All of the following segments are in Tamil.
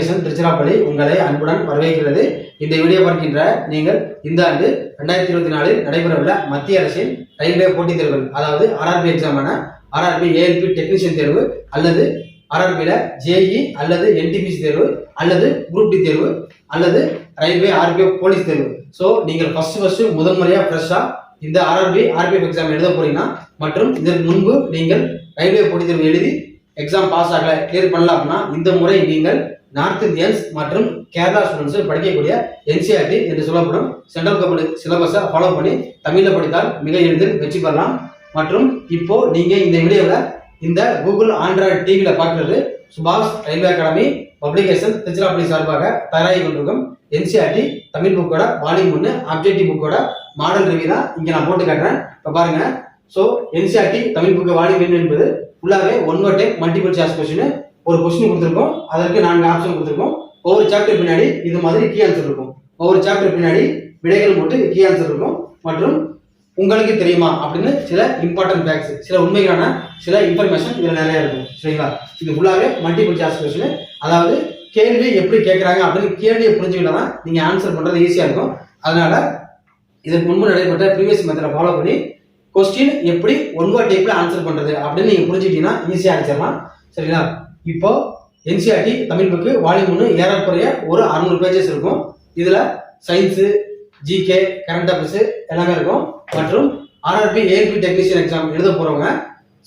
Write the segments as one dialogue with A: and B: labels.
A: பப்ளிகேஷன் திருச்சிராப்பள்ளி உங்களை அன்புடன் வரவேற்கிறது. இந்த வீடியோ பார்க்கின்ற நீங்கள் இந்த ஆண்டு 2024 நடைபெறவுள்ள மத்திய அரசின் ரயில்வே போட்டித் தேர்வுகள், அதாவது ஆர்ஆர்பி எக்ஸாமான ஆர்ஆர்பி ஏஎல்பி டெக்னீஷியன் தேர்வு அல்லது ஆர்ஆர்பியில் ஜேஇ அல்லது என்டிபிசி தேர்வு அல்லது குரூப் டி தேர்வு அல்லது ரயில்வே ஆர்பிஎஃப் போலீஸ் தேர்வு. ஸோ நீங்கள் ஃபர்ஸ்ட் முதல் முறையாக ஃப்ரெஷ்ஷாக இந்த ஆர்பிஎஃப் எக்ஸாம் எழுத போறீங்கன்னா மற்றும் இதற்கு முன்பு நீங்கள் ரயில்வே போட்டித் தேர்வு எழுதி எக்ஸாம் பாஸ் ஆகல கிளியர் பண்ணல அப்படின்னா இந்த முறை நீங்கள் நார்த் இந்தியன்ஸ் மற்றும் கேரளா ஸ்டூடெண்ட்ஸ் படிக்கக்கூடிய என்சிஆர்டி என்று சொல்லப்படும் சென்ட்ரல் கவர்மெண்ட் சிலபஸை ஃபாலோ பண்ணி தமிழில் படித்தால் மிக எளிதில் வெற்றி பெறலாம். மற்றும் இப்போ நீங்க இந்த வீடியோவில் இந்த கூகுள் ஆண்ட்ராய்டு டிவியில பார்க்கறது சுபாஷ் ரயில்வே அகாடமி பப்ளிகேஷன் திருச்சிராப்பள்ளி சார்பாக தயாராகி கொண்டிருக்கும் என்சிஆர்டி தமிழ் புக்கோட வால்யூம் 1 ஆப்ஜெக்டிவ் புக்கோட மாடல் ரிவ்யூ தான் இங்க நான் போட்டு காட்டுறேன். இப்போ பாருங்க. So NCERT Tamil book volume 1 என்பது ஃபுல்லாகவே one word type multiple choice question. ஒரு கொஸ்டின் கொடுத்துருக்கோம், அதற்கு 4 ஆப்ஷன் கொடுத்துருக்கோம். ஒவ்வொரு சாப்டர் பின்னாடி இது மாதிரி கீ ஆன்சர் இருக்கும். ஒவ்வொரு சாப்டர் பின்னாடி விடைகள் மட்டும் கீ ஆன்சர் இருக்கும். மற்றும் உங்களுக்கு தெரியுமா அப்படின்னு சில இம்பார்ட்டன்ட் ஃபேக்ட்ஸ், சில உண்மையான சில இன்ஃபர்மேஷன் இதில் நிறைய இருக்கும். சரிங்களா? இது ஃபுல்லாகவே மல்டிபிள் சாய்ஸ் கொஸ்டின். அதாவது கேள்வி எப்படி கேட்குறாங்க அப்படின்னு கேள்வியை புரிஞ்சுக்கிட்டா தான் நீங்கள் ஆன்சர் பண்ணுறது ஈஸியாக இருக்கும். அதனால இதற்கு முன்பு நடைபெற்ற ப்ரீவியஸ் மெத்தடை ஃபாலோ பண்ணி கொஸ்டின் எப்படி ஒன் வேர்ட் டைப்ல ஆன்சர் பண்றது அப்படின்னு நீங்க புரிஞ்சுக்கிட்டீங்கன்னா ஈஸியா ஆன்சர்லாம். சரிங்களா? இப்போ என்சிஆர்டி தமிழ் புக்கு வால்யூம் 1 ஏறக்குறைய ஒரு 600 பேஜஸ் இருக்கும். இதுல சயின்ஸ், ஜிகே, கரண்ட் அஃபேர்ஸ் எல்லாமே இருக்கும். மற்றும் ஆர்ஆர்பி ஏஎல்பி டெக்னீஷியன் எக்ஸாம் எழுத போறவங்க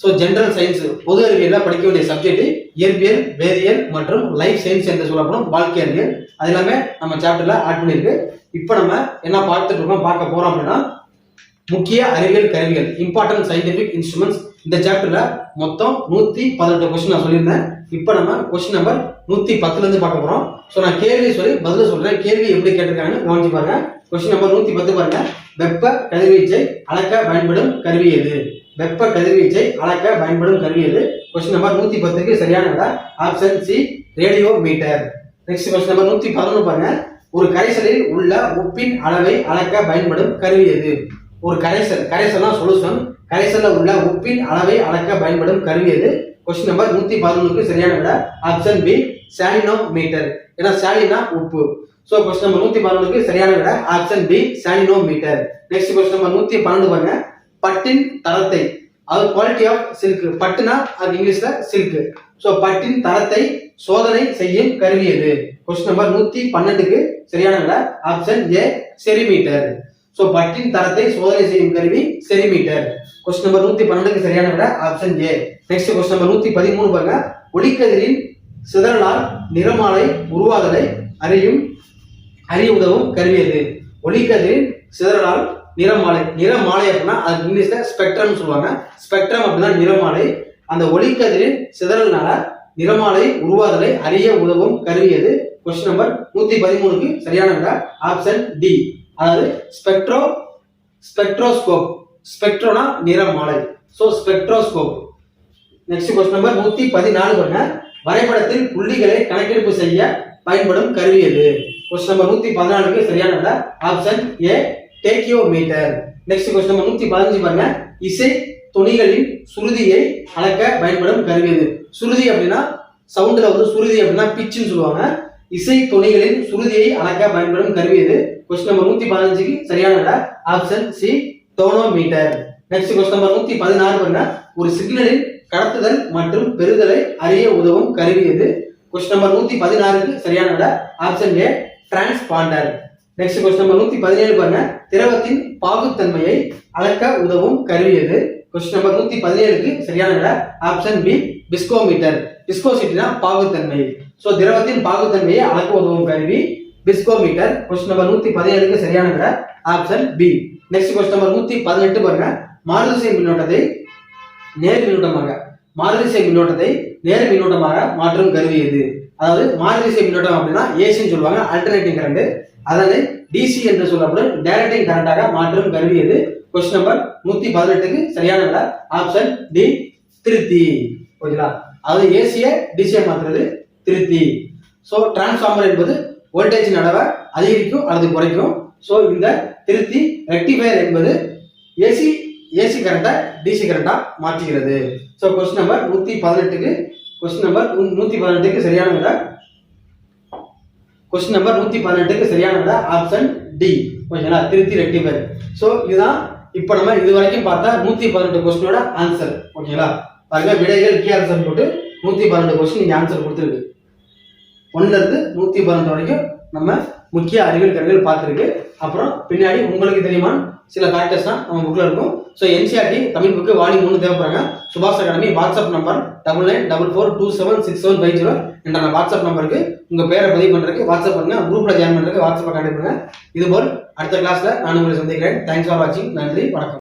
A: ஸோ ஜென்ரல் சயின்ஸ் பொது அறிவியல்ல படிக்க வேண்டிய சப்ஜெக்ட் இயற்பியல், வேதியியல் மற்றும் லைஃப் சயின்ஸ் என்று சொல்லப்படும் வாழ்க்கை அறிவியல். அது எல்லாமே நம்ம சாப்டர்ல ஆட் பண்ணிருக்கு. இப்போ நம்ம என்ன பார்த்துட்டு இருக்கோம், பார்க்க போறோம் அப்படின்னா முக்கிய அறிவியல் கருவிகள், இம்பார்ட்டன்ட் சயின்டிபிக் இன்ஸ்ட்ருமெண்ட்ஸ். இந்த சாப்டர்ல மொத்தம் 118 கொஸ்டின் நான் சொல்லியிருந்தேன். இப்போ நம்ம கொஸ்டின் நம்பர் 110 இருந்து பார்க்க போறோம். ஸோ நான் கேள்வி சொல்லி பதில சொல்றேன். கேள்வி எப்படி கேட்டிருக்காங்கன்னு கவனிச்சு பாருங்க. கொஸ்டின் நம்பர் 110 பாருங்க. வெப்ப கதிர்வீச்சை அளக்க பயன்படும் கருவி எது? வெப்ப கதிர்வீச்சை அளக்க பயன்படும் கருவி எது? கொஸ்டின் நம்பர் 110க்கு சரியான விட option C, radiometer. Next question number 111 பாருங்க. ஒரு கரைசலில் உள்ள உப்பின் அளவை அளக்க பயன்படும் கருவி எது? ஒரு கரைசல்னா சொல்யூஷன். கரைசல்ல உள்ள உப்பின் அளவை அளக்க பயன்படும் கருவி எது? கொஸ்டின் நம்பர் 111க்கு சரியான விட ஆப்ஷன் பி, சாலினோமீட்டர். ஏன்னா சாலினா உப்பு. சோ கொஸ்டின் நம்பர் 111க்கு சரியான விட option B, salinometer. Next question number 112 பாருங்க. பட்டின் தரத்தை, அது குவாலிட்டி ஆஃப் சில்க். பட்டுனா அது இங்கிலீஷ்ல சில்க். சோ பட்டின் தரத்தை சோதனை செய்யும் கருவி எது? கொஸ்டின் நம்பர் 112க்கு சரியான விட ஆப்ஷன் ஏ, செரிமீட்டர். சோ பட்டின் தரத்தை சோதனை செய்யும் கருவி செரிமீட்டர். கொஸ்டின் நம்பர் 112க்கு சரியான விட option A. Next question number 113 பாருங்க. ஒளிக்கதிரின் சிதறலால் நிறமாலை உருவாதலை அறிய உதவும் கருவி எது? ஒளிக்கதிரின் சிதறலால் நிறமாலை அப்படின்னா அது இங்கிலீஷ்ல ஸ்பெக்ட்ரம் சொல்லுவாங்க. ஸ்பெக்ட்ரம் அப்படின்னா நிறமாலை. அந்த ஒளிக்கதிரின் சிதறல்னால நிறமாலை உருவாதலை அறிய உதவும் கருவி எது? கொஸ்டின் நம்பர் 113க்கு சரியான விட ஆப்ஷன் டி, அதாவது ஸ்பெக்ட்ரோஸ்கோப். ஸ்பெக்ட்ரோனா நிறமாலை. So spectroscope. Next question number 114 பாருங்க. வரைபடத்தில் புள்ளிகளை கணக்கெடுப்பு செய்ய பயன்படும் கருவி எது? கொஸ்டின் நம்பர் 114க்கு சரியான விட option A, tacheometer. Next question number 115 பாருங்க. இசை துணிகளின் சுருதியை அளக்க பயன்படும் கருவி எது? சுருதி அப்படின்னா சவுண்ட்ல வந்து சுருதி அப்படின்னா பிச்சுன்னு சொல்லுவாங்க. இசை துணிகளின் சுருதியை அளக்க பயன்படும் கருவி எது? கொஸ்டின் நம்பர் 115க்கு சரியான விட option C, tonometer. Next question number 116 பாருங்க. ஒரு சிக்னலின் கடத்துதல் மற்றும் பெறுதலை அறிய உதவும் கருவி எது? கொஸ்டின் நம்பர் 116க்கு சரியான விட option A, transponder. Next question number 117 பாருங்க. திரவத்தின் பாகுத்தன்மையை அளக்க உதவும் கருவி எது? கொஸ்டின் நம்பர் 117க்கு சரியான விட ஆப்ஷன் பி, பிஸ்கோமீட்டர். பிஸ்கோசிட்டினா பாகுத்தன்மை. சோ திரவத்தின் பாகுத்தன்மையை அளக்க உதவும் கருவி பிஸ்கோமீட்டர். கொஸ்டின் நம்பர் 117க்கு சரியான விட option B. Next question number 118 பாருங்க. மாறுதிசை மின்னோட்டத்தை நேர் மின்னோட்டமாக மாற்றும் கருவி எது? அதாவது மாறுதிசை மின்னோட்டம் அப்படின்னா ஏசின்னு சொல்லுவாங்க, ஆல்டர்னேட்டிங் கரண்ட். அதனை டிசி என்று சொல்லப்படும் டைரக்டிங் கரண்டாக மாற்றும் கருவி எது? கொஸ்டின் நம்பர் 118க்கு சரியான விட ஆப்ஷன் டி, திருத்தி. ஓகேங்களா? அதாவது ஏசிய டிசியை மாற்றுறது திருத்தி. சோ டிரான்ஸ்ஃபார்மர் என்பது வோல்டேஜின் அளவை அதிகரிக்கும் அல்லது குறைக்கும். சோ இந்த திருத்தி ரெக்டிஃபயர் என்பது ஏசி கரண்டா டிசி கரண்டா மாற்றுகிறது. சோ கொஸ்டின் நம்பர் 118க்கு சரியான விட கொஸ்டின் நம்பர் 118க்கு சரியான விட ஆப்ஷன் டி. ஓகேங்களா, திருத்தி ரெக்டிஃபையர். ஸோ இதுதான் இப்போ நம்ம இது வரைக்கும் பார்த்தா 118 கொஸ்டினோட ஆன்சர். ஓகேங்களா, பாருங்க விடைகள் கீ ஆன்சர் போட்டு 112 கொஸ்டின் இங்கே ஆன்சர் கொடுத்துருக்கு. 1ல இருந்து 112 வரைக்கும் நம்ம முக்கிய அறிவியல் கருவிகள் பார்த்துருக்கு. அப்புறம் பின்னாடி உங்களுக்கு தெரியுமா சில ஃபேக்டர்ஸ் தான் நம்ம புக்கில் இருக்கும். So NCERT Tamil book volume 3 தேவைப்படுறாங்க. சுபாஷ் அகாடமி வாட்ஸ்அப் நம்பர் 9944276750 என்ற வாட்ஸ்அப் நம்பருக்கு உங்கள் பேரை பதிவு பண்ணுறதுக்கு வாட்ஸ்அப் பண்ணுங்க. குரூப்பில் ஜாயின் பண்ணுறதுக்கு வாட்ஸ்அப் கான்டாக்ட் பண்ணுங்க. இதுபோல் அடுத்த கிளாஸில் நான் உங்களை சந்திக்கிறேன். தேங்க்ஸ் ஃபார் வாட்சிங். நன்றி, வணக்கம்.